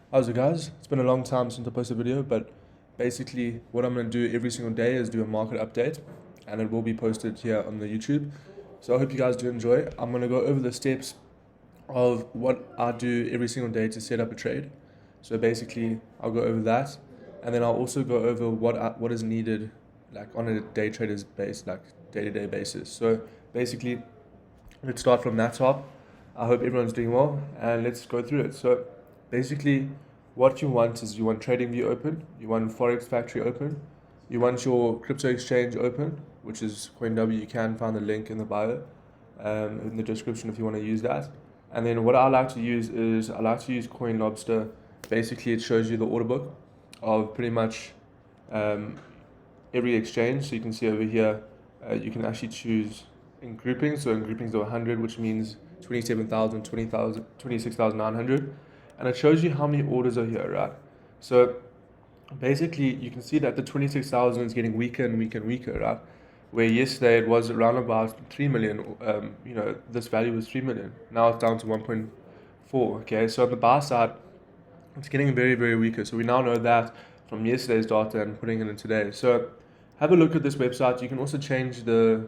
How's it, guys? It's been a long time since I posted a video, but basically what I'm going to do every single day is do a market update, and it will be posted here on the YouTube. So I hope you guys do enjoy. I'm going to go over the steps of what I do every single day to set up a trade. So basically I'll go over that, and then I'll also go over what is needed like on a day trader's base, like day-to-day basis. So basically let's start from that top. I hope everyone's doing well, and let's go through it. So basically what you want is you want TradingView open, you want Forex Factory open, you want your crypto exchange open, which is CoinW. You can find the link in the bio, in the description if you want to use that. And then what I like to use is I like to use CoinLobster. Basically it shows you the order book of pretty much every exchange. So you can see over here, you can actually choose in groupings. So in groupings of 100, which means 27,000, 20,000, 26,900. And it shows you how many orders are here, right? So basically you can see that the 26,000 is getting weaker and weaker and weaker, right? Where yesterday it was around about 3 million, this value was 3 million. Now it's down to 1.4, okay? So on the buy side, it's getting very, very weaker. So we now know that from yesterday's data and putting it in today. So have a look at this website. You can also change the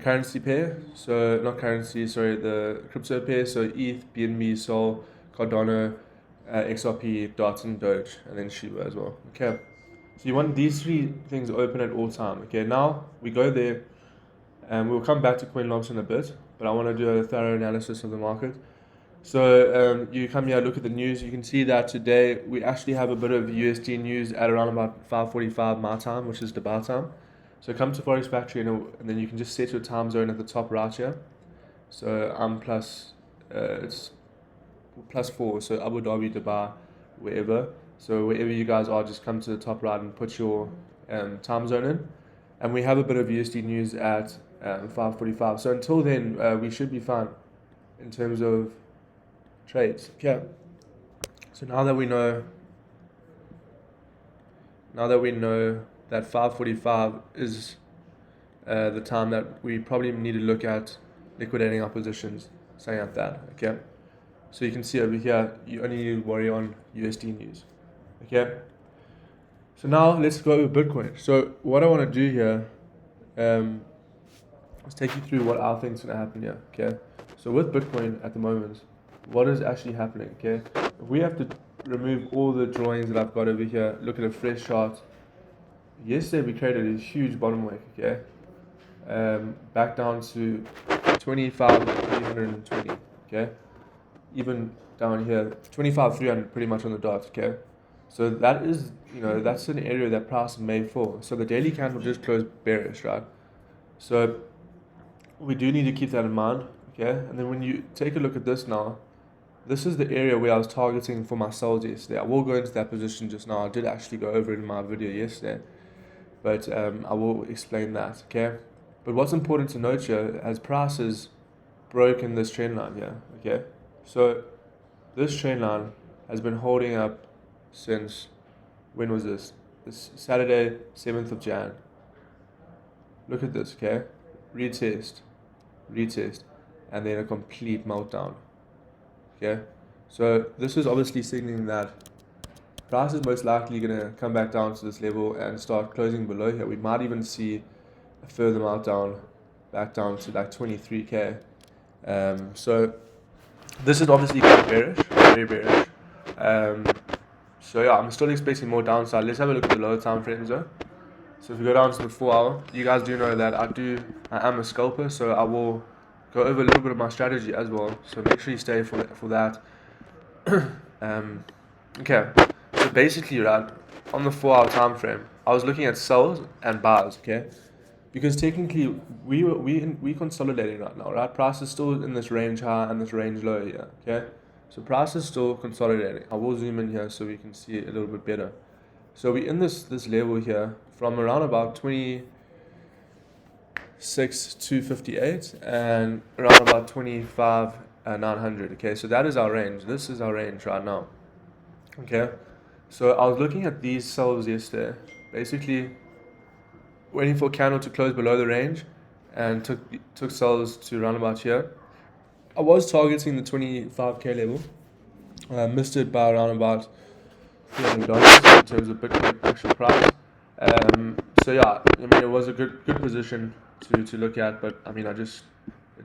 currency pair. So not currency, sorry, the crypto pair. So ETH, BNB, Sol, Cardano, XRP, DOT, and Doge, and then Shiba as well. Okay. So you want these three things open at all time. Okay. Now we go there, and we'll come back to CoinLobster in a bit. But I want to do a thorough analysis of the market. So you come here, look at the news. You can see that today we actually have a bit of USD news at around about 5:45 my time, which is Dubai time. So come to Forex Factory, and then you can just set your time zone at the top right here. So I'm it's +4. So Abu Dhabi, Dubai, wherever. So wherever you guys are, just come to the top right and put your time zone in. And we have a bit of USD news at 5:45. So until then, we should be fine in terms of trades. Okay. So now that we know that 5:45 is the time that we probably need to look at liquidating our positions, saying like that. Okay. So you can see over here, you only need to worry on USD news. Okay. So now let's go over Bitcoin. So what I want to do here is take you through what I think is going to happen here. Okay. So with Bitcoin at the moment, what is actually happening? Okay. If we have to remove all the drawings that I've got over here, look at a fresh chart. Yesterday we created a huge bottom wake. Okay. Back down to 25,320. Okay. Even down here, 25,300 pretty much on the dot. Okay. So that is, that's an area that price may fall. So the daily candle just closed bearish, right? So we do need to keep that in mind. Okay. And then when you take a look at this now, this is the area where I was targeting for my sells yesterday. I will go into that position just now. I did actually go over it in my video yesterday, but I will explain that, okay? But what's important to note here, as prices broken this trend line here, okay? So this trend line has been holding up since, when was this? This Saturday, 7th of Jan. Look at this, okay? Retest, and then a complete meltdown. Okay, so this is obviously signaling that price is most likely going to come back down to this level and start closing below here. We might even see a further meltdown back down to like 23k. So this is obviously quite bearish, very bearish. So yeah, I'm still expecting more downside. Let's have a look at the lower time frames though. So if we go down to the 4 hour, you guys do know that I am a scalper, so I will go over a little bit of my strategy as well. So make sure you stay for that. Okay, so basically, right, on the 4 hour time frame, I was looking at sells and buys, okay? Because technically, we consolidating right now, right? Price is still in this range high and this range low here, okay? So price is still consolidating. I will zoom in here so we can see it a little bit better. So we're in this level here from around about 26,258 and around about 25,900. Okay, so that is our range. This is our range right now. Okay, so I was looking at these sells yesterday, basically waiting for a candle to close below the range, and took sells to around about here. I was targeting the 25k level, Missed it by around about $300 in terms of Bitcoin actual price. So yeah, I mean it was a good position to look at, but I mean it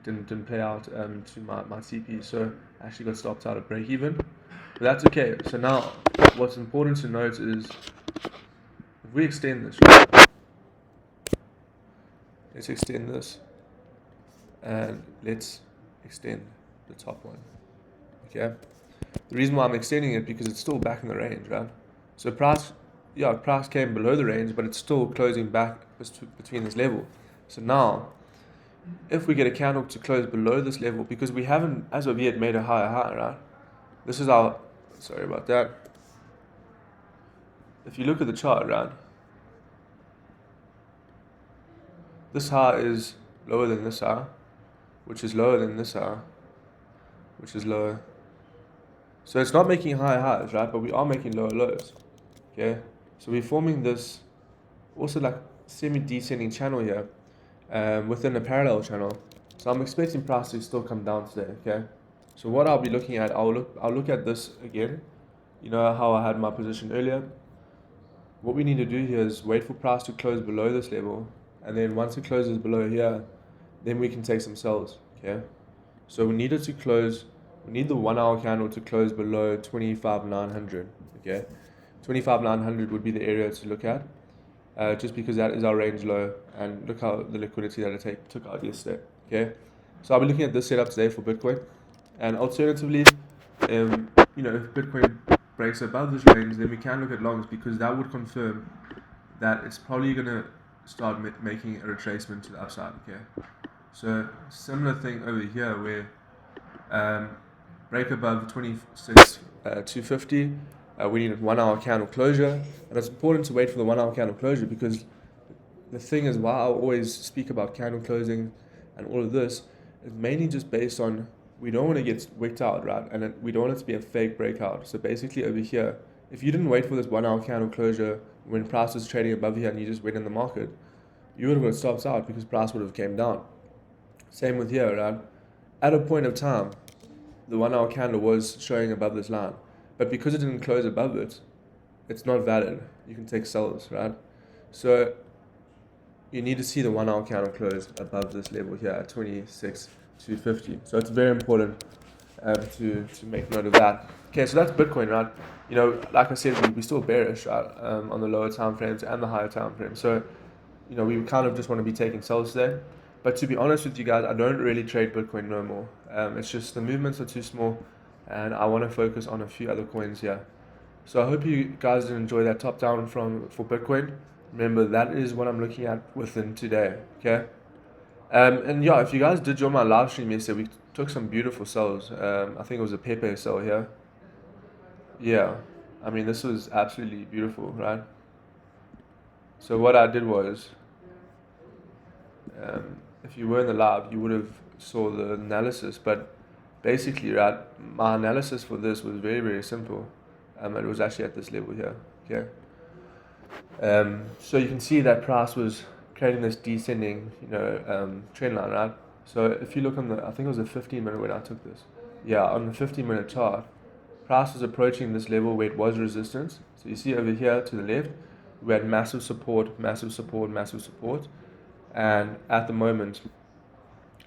didn't play out to my CP, so I actually got stopped out at break even. But that's okay. So now what's important to note is if we extend this, right? Let's extend this and let's extend the top one. Okay. The reason why I'm extending it because it's still back in the range, right? So price came below the range, but it's still closing back between this level. So now, if we get a candle to close below this level, because we haven't, as of yet, made a higher high, right? This is our, sorry about that. If you look at the chart, right? This high is lower than this high, which is lower than this high, which is lower. So it's not making higher highs, right? But we are making lower lows, okay? So we're forming this also like semi-descending channel here within a parallel channel. So I'm expecting price to still come down today, okay? So what I'll be looking at, I'll look at this again. You know how I had my position earlier? What we need to do here is wait for price to close below this level, and then once it closes below here, then we can take some sells, okay? So we need it to close, we need the 1 hour candle to close below 25,900, okay? 25,900 would be the area to look at. Just because that is our range low, and look how the liquidity that it took out yesterday. Okay, so I'll be looking at this setup today for Bitcoin, and alternatively, if Bitcoin breaks above this range, then we can look at longs because that would confirm that it's probably gonna start making a retracement to the upside. Okay, so similar thing over here where break above 26,250. We need a 1 hour candle closure, and it's important to wait for the 1 hour candle closure because the thing is, why I always speak about candle closing and all of this is mainly just based on we don't want to get wicked out, right? And we don't want it to be a fake breakout. So basically over here, if you didn't wait for this 1 hour candle closure when price was trading above here and you just went in the market, you would have got stopped out because price would have came down. Same with here, right? At a point of time, the 1 hour candle was showing above this line, but because it didn't close above it, it's not valid. You can take sells, right? So you need to see the 1 hour candle close above this level here at 26,250. So it's very important to make note of that. Okay, so that's Bitcoin, right? You know, like I said, we still bearish, right, on the lower time frames and the higher time frames. So, you know, we kind of just want to be taking sells today. But to be honest with you guys, I don't really trade Bitcoin no more. It's just the movements are too small, and I want to focus on a few other coins here. So I hope you guys did enjoy that top down for Bitcoin. Remember, that is what I'm looking at within today. Okay. And yeah, if you guys did join my live stream yesterday, we took some beautiful sells. I think it was a Pepe sell here. Yeah, I mean this was absolutely beautiful, right? So what I did was, if you were in the live, you would have saw the analysis. But basically, right, my analysis for this was very, very simple. It was actually at this level here. Okay. So you can see that price was creating this descending, trend line, right? So if you look on I think it was a 15-minute when I took this. Yeah, on the 15-minute chart, price was approaching this level where it was resistance. So you see over here to the left, we had massive support, massive support, massive support. And at the moment,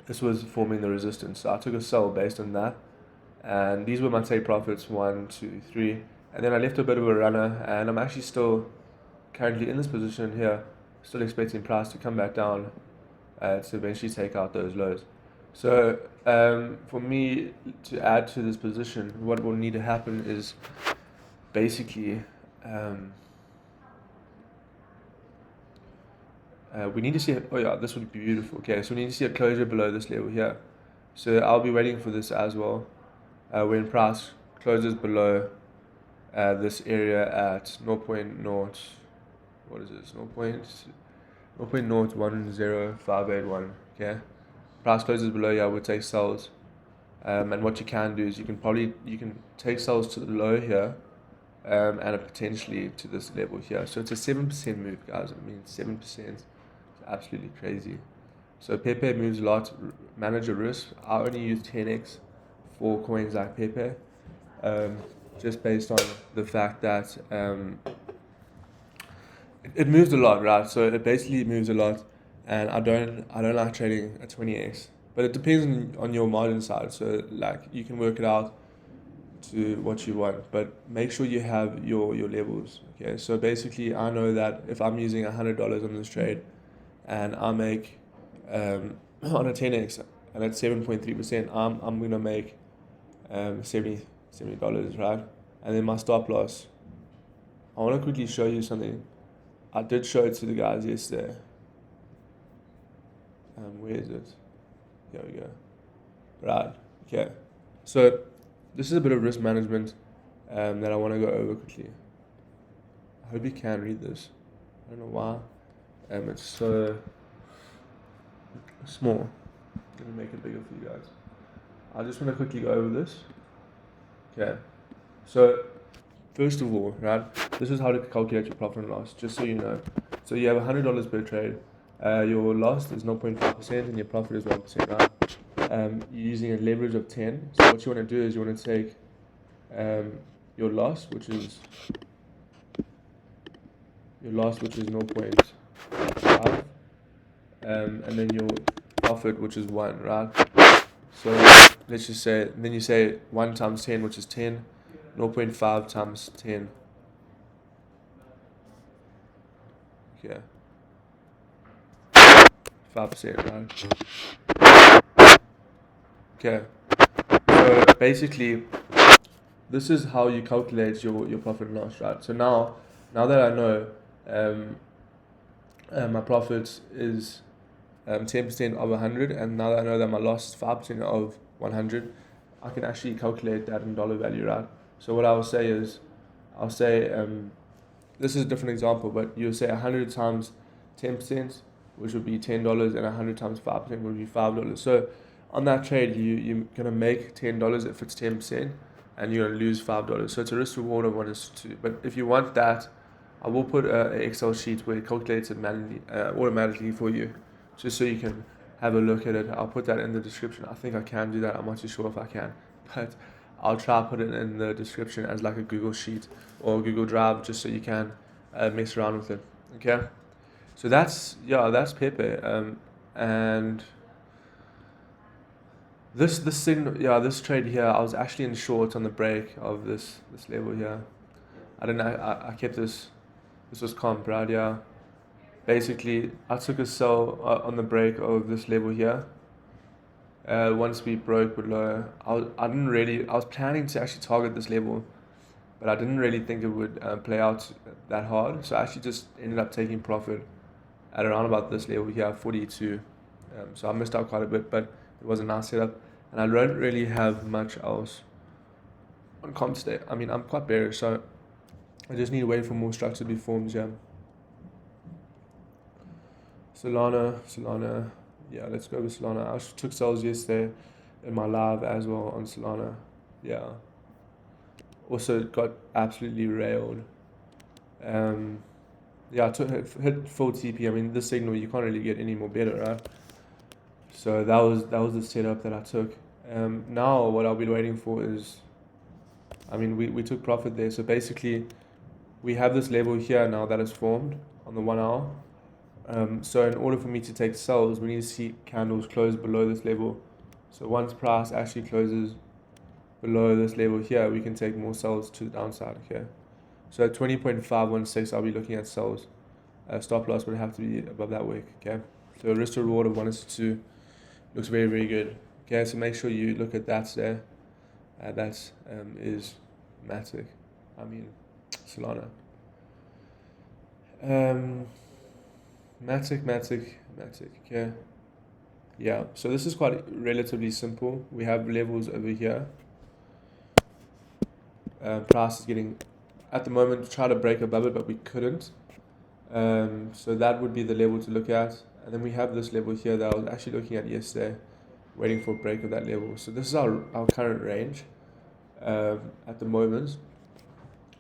this was forming the resistance. So I took a sell based on that. And these were my take profits, 1, 2, 3. And then I left a bit of a runner, and I'm actually still currently in this position here, still expecting price to come back down to eventually take out those lows. So for me to add to this position, what will need to happen is basically we need to see, oh yeah, this would be beautiful. Okay, so we need to see a closure below this level here. So I'll be waiting for this as well. When price closes below this area at 0.0, what is this, 0.010581, okay? Price closes below here, I would take sells. And what you can do is you can take sells to the low here, and potentially to this level here. So it's a 7% move, guys. I mean, 7%. It's absolutely crazy. So Pepe moves a lot. Manage your risk. I only use 10x for coins like Pepe. just based on the fact that it moves a lot, right? So it basically moves a lot, and I don't like trading at 20x, but it depends on your margin side. So like you can work it out to what you want, but make sure you have your levels. Okay, so basically I know that if I'm using $100 on this trade, and I make on a 10x and at 7.3%, I'm gonna make 70 dollars, right? And then my stop loss. I want to quickly show you something. I did show it to the guys yesterday. Where is it? Here we go. Right. Okay. So this is a bit of risk management that I want to go over quickly. I hope you can read this. I don't know why. It's so small. I'm gonna make it bigger for you guys. I just want to quickly go over this. Okay. So first of all, right, this is how to calculate your profit and loss, just so you know. So you have $100 per trade. Your loss is 0.5% and your profit is 1%, right? You're using a leverage of 10. So what you want to do is you want to take your loss, which is 0.5, and then your profit, which is 1, right? So let's just say, then you say 1 times 10, which is 10, 0.5 times 10. Okay. 5%, right? Okay. So basically, this is how you calculate your profit and loss, right? So now that I know my profit is 10% of 100, and now that I know that my loss is 5% of 100, I can actually calculate that in dollar value, right? So what I will say is, this is a different example, but you'll say 100 times 10%, which would be $10, and 100 times 5% would be $5. So on that trade, you're gonna make $10 if it's 10%, and you're gonna lose $5. So it's a risk reward of 1:2. But if you want that, I will put an Excel sheet where it calculates it manually, automatically for you, just so you can have a look at it. I'll put that in the description. I think I can do that. I'm not too sure if I can, but I'll try to put it in the description as like a Google Sheet or Google Drive, just so you can mess around with it. Okay, so that's Pepe, and this trade here, I was actually in short on the break of this level here. I kept this. This was comp, right? Yeah. Basically, I took a sell on the break of this level here. Once we broke below, I was planning to actually target this level, but I didn't really think it would play out that hard. So I actually just ended up taking profit at around about this level here, 42. So I missed out quite a bit, but it was a nice setup. And I don't really have much else on comp today. I mean, I'm quite bearish, so I just need to wait for more structure to be formed here. Solana, yeah, let's go with Solana. I took sales yesterday in my live as well on Solana. Yeah. Also got absolutely railed. Yeah, I hit full TP. I mean, this signal, you can't really get any more better, right? So that was the setup that I took. Now what I'll be waiting for is, I mean, we took profit there. So basically, we have this level here now that is formed on the 1 hour. So in order for me to take sells, we need to see candles close below this level. So once price actually closes below this level here, we can take more sells to the downside. Okay. So at 20.516, I'll be looking at sells. Stop loss would have to be above that wick. Okay. So risk to reward of 1:2 looks very, very good. Okay. So make sure you look at that there. That is Matic. I mean, Solana. Matic, okay. Yeah, so this is quite relatively simple. We have levels over here. Price is getting, at the moment, try to break above it, but we couldn't. So that would be the level to look at. And then we have this level here that I was actually looking at yesterday, waiting for a break of that level. So this is our current range at the moment.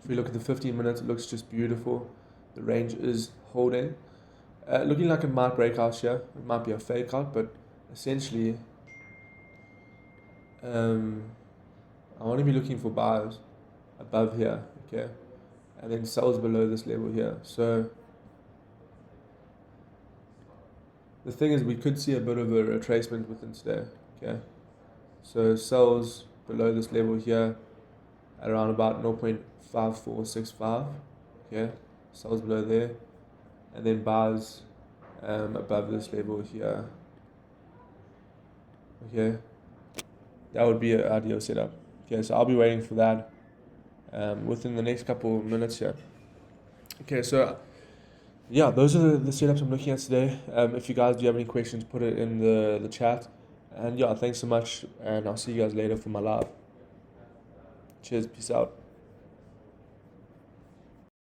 If we look at the 15 minutes, it looks just beautiful. The range is holding. Looking like it might break out here. It might be a fake out, but essentially, I want to be looking for buys above here, okay, and then sells below this level here. So the thing is, we could see a bit of a retracement within today, okay. So sells below this level here at around about 0.5465, okay, sells below there, and then buys above this level here, okay. That would be an ideal setup. Okay, so I'll be waiting for that within the next couple of minutes here. Okay, so yeah, those are the setups I'm looking at today. If you guys do have any questions, put it in the chat. And yeah, thanks so much, and I'll see you guys later for my live. Cheers, peace out.